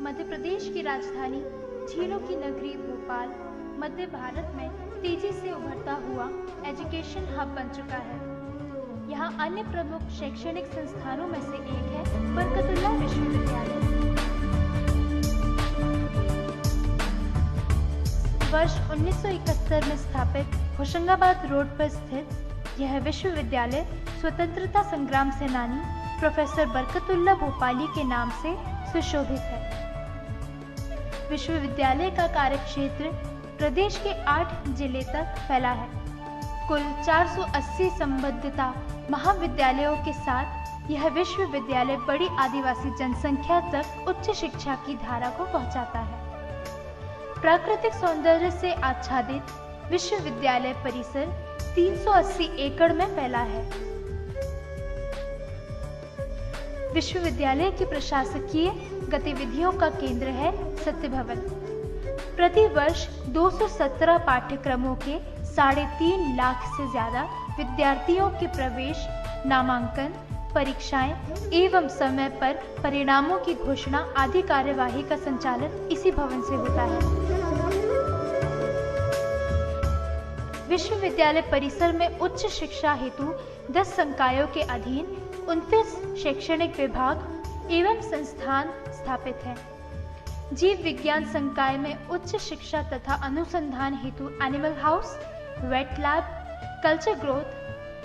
मध्य प्रदेश की राजधानी झीलों की नगरी भोपाल मध्य भारत में तेजी से उभरता हुआ एजुकेशन हब बन चुका है। यहाँ अन्य प्रमुख शैक्षणिक संस्थानों में से एक है बरकतुल्ला विश्वविद्यालय। वर्ष 1971 में स्थापित होशंगाबाद रोड पर स्थित यह विश्वविद्यालय स्वतंत्रता संग्राम सेनानी प्रोफेसर बरकतुल्ला भोपाली के नाम से सुशोभित है। विश्वविद्यालय का कार्यक्षेत्र प्रदेश के 8 जिले तक फैला है। कुल 480 संबद्धता महाविद्यालयों के साथ यह विश्वविद्यालय बड़ी आदिवासी जनसंख्या तक उच्च शिक्षा की धारा को पहुंचाता है। प्राकृतिक सौंदर्य से आच्छादित विश्वविद्यालय परिसर 380 एकड़ में फैला है। विश्वविद्यालय की प्रशासकीय गतिविधियों का केंद्र है सत्य भवन। प्रति वर्ष 217 पाठ्यक्रमों के 3.5 लाख से ज्यादा विद्यार्थियों के प्रवेश, नामांकन, परीक्षाएं एवं समय पर परिणामों की घोषणा आदि कार्यवाही का संचालन इसी भवन से होता है। विश्वविद्यालय परिसर में उच्च शिक्षा हेतु 10 संकायों के अधीन 29 शैक्षणिक विभाग एवं संस्थान स्थापित हैं। जीव विज्ञान संकाय में उच्च शिक्षा तथा अनुसंधान हेतु animal house, wet lab, culture growth,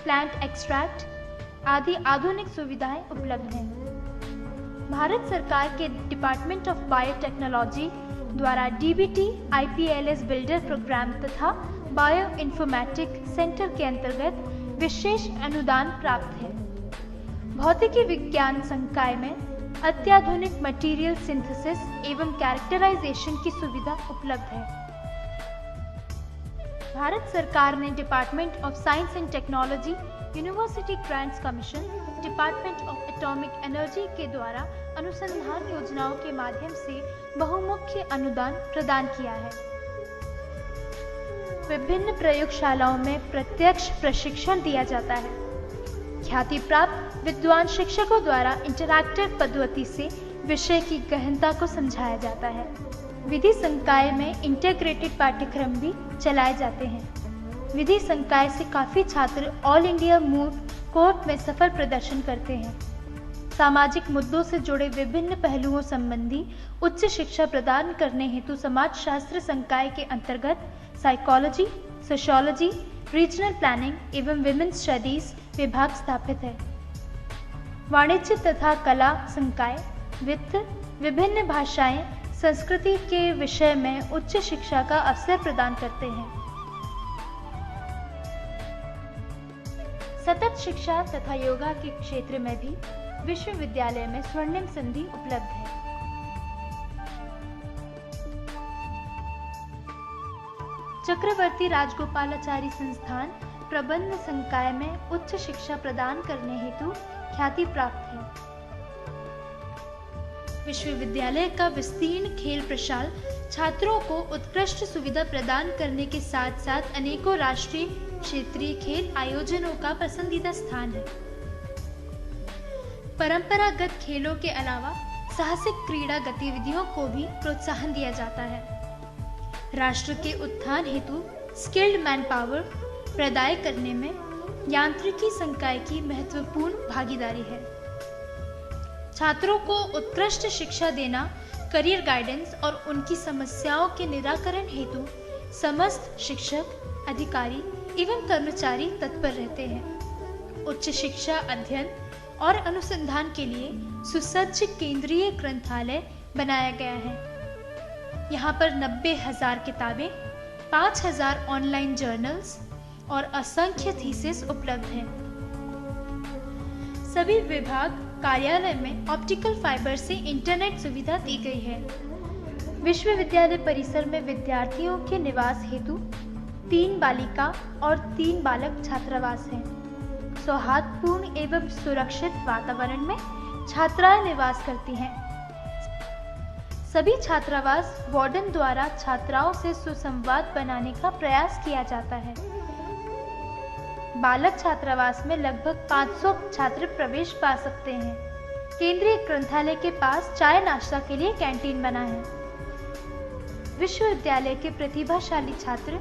plant extract आदि आधुनिक सुविधाएं उपलब्ध हैं। भारत सरकार के डिपार्टमेंट ऑफ बायोटेक्नोलॉजी द्वारा डीबीटी आईपीएलएस बिल्डर प्रोग्राम तथा बायो इन्फॉर्मेटिक सेंटर के अंतर्गत विशेष अनुदान प्राप्त है। भौतिकी विज्ञान संकाय में अत्याधुनिक मटेरियल सिंथेसिस एवं कैरेक्टराइजेशन की सुविधा उपलब्ध है। भारत सरकार ने department of science and technology, university grants commission, department of atomic energy के द्वारा अनुसंधान योजनाओं के माध्यम से बहुमुखी अनुदान प्रदान किया है। विभिन्न प्रयोगशालाओं में प्रत्यक्ष प्रशिक्षण दिया जाता है। ख्याति प्राप्त विद्वान शिक्षकों द्वारा इंटरैक्टिव पद्धति से विषय की गहनता को समझाया जाता है। विधि संकाय में इंटीग्रेटेड पाठ्यक्रम भी चलाए जाते हैं। विधि संकाय से काफी छात्र ऑल इंडिया मूव कोर्ट में सफल प्रदर्शन करते हैं। सामाजिक मुद्दों से जुड़े विभिन्न पहलुओं संबंधी उच्च शिक्षा प्रदान करने हेतु समाज शास्त्र संकाय के अंतर्गत साइकोलॉजी, सोशियोलॉजी, रीजनल प्लानिंग एवं विमेन्स स्टडीज विभाग स्थापित है। वाणिज्य तथा कला संकाय वित्त, विभिन्न भाषाएं, संस्कृति के विषय में उच्च शिक्षा का अवसर प्रदान करते हैं। सतत शिक्षा तथा योगा के क्षेत्र में भी विश्वविद्यालय में स्वर्णिम संधि उपलब्ध है। चक्रवर्ती राजगोपालाचारी संस्थान प्रबंध संकाय में उच्च शिक्षा प्रदान करने हेतु ख्याति प्राप्त है। विश्वविद्यालय का विस्तीर्ण खेल प्रशाल छात्रों को उत्कृष्ट सुविधा प्रदान करने के साथ साथ अनेकों राष्ट्रीय क्षेत्रीय खेल आयोजनों का पसंदीदा स्थान है। परंपरागत खेलों के अलावा साहसिक क्रीड़ा गतिविधियों को भी प्रोत्साहन दिया जाता है। राष्ट्र के उत्थान हेतु स्किल्ड मैन पावर प्रदाय करने में यांत्रिकी संकाय की महत्वपूर्ण भागीदारी है। छात्रों को उत्कृष्ट शिक्षा देना, करियर गाइडेंस और उनकी समस्याओं के निराकरण हेतु समस्त शिक्षक, अधिकारी एवं कर्मचारी तत्पर रहते हैं। उच्च शिक्षा अध्ययन और अनुसंधान के लिए सुसज्ज केंद्रीय ग्रंथालय बनाया गया है। यहाँ पर 90,000 किताबें, 5,000 ऑनलाइन जर्नल्स और असंख्य थीसिस उपलब्ध हैं। सभी विभाग कार्यालय में ऑप्टिकल फाइबर से इंटरनेट सुविधा दी गई है। विश्वविद्यालय परिसर में विद्यार्थियों के निवास हेतु 3 बालिका और 3 बालक छात्रावास हैं। सौहार्दपूर्ण एवं सुरक्षित वातावरण में छात्राएं निवास करती हैं। सभी छात्रावास वार्डन द्वारा छात्राओं से सुसंवाद बनाने का प्रयास किया जाता है। बालक छात्रावास में लगभग 500 छात्र प्रवेश पा सकते हैं। केंद्रीय ग्रंथालय के पास चाय नाश्ता के लिए कैंटीन बना है। विश्वविद्यालय के प्रतिभाशाली छात्र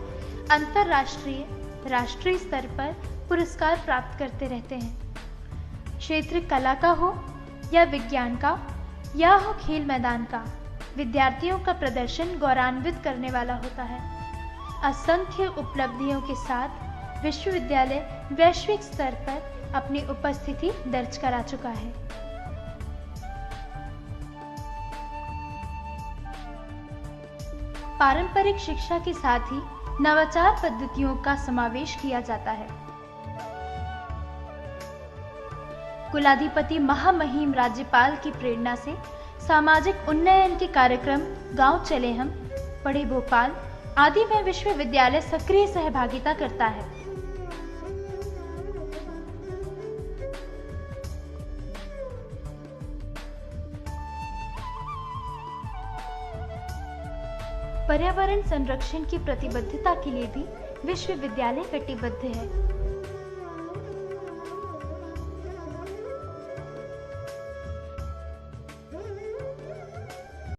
अंतरराष्ट्रीय, राष्ट्रीय स्तर पर पुरस्कार प्राप्त करते रहते हैं। क्षेत्र कला का हो या विज्ञान का या हो खेल मैदान का, विद्यार्थियों का प्रदर्शन गौरवान्वित करने वाला होता है। असंख्य उपलब्धियों के साथ विश्वविद्यालय वैश्विक स्तर पर अपनी उपस्थिति दर्ज करा चुका है। पारंपरिक शिक्षा के साथ ही नवाचार पद्धतियों का समावेश किया जाता है। कुलाधिपति महामहिम राज्यपाल की प्रेरणा से सामाजिक उन्नयन के कार्यक्रम गांव चले हम, पढ़े भोपाल आदि में विश्वविद्यालय सक्रिय सहभागिता करता है। पर्यावरण संरक्षण की प्रतिबद्धता के लिए भी विश्वविद्यालय कटिबद्ध है।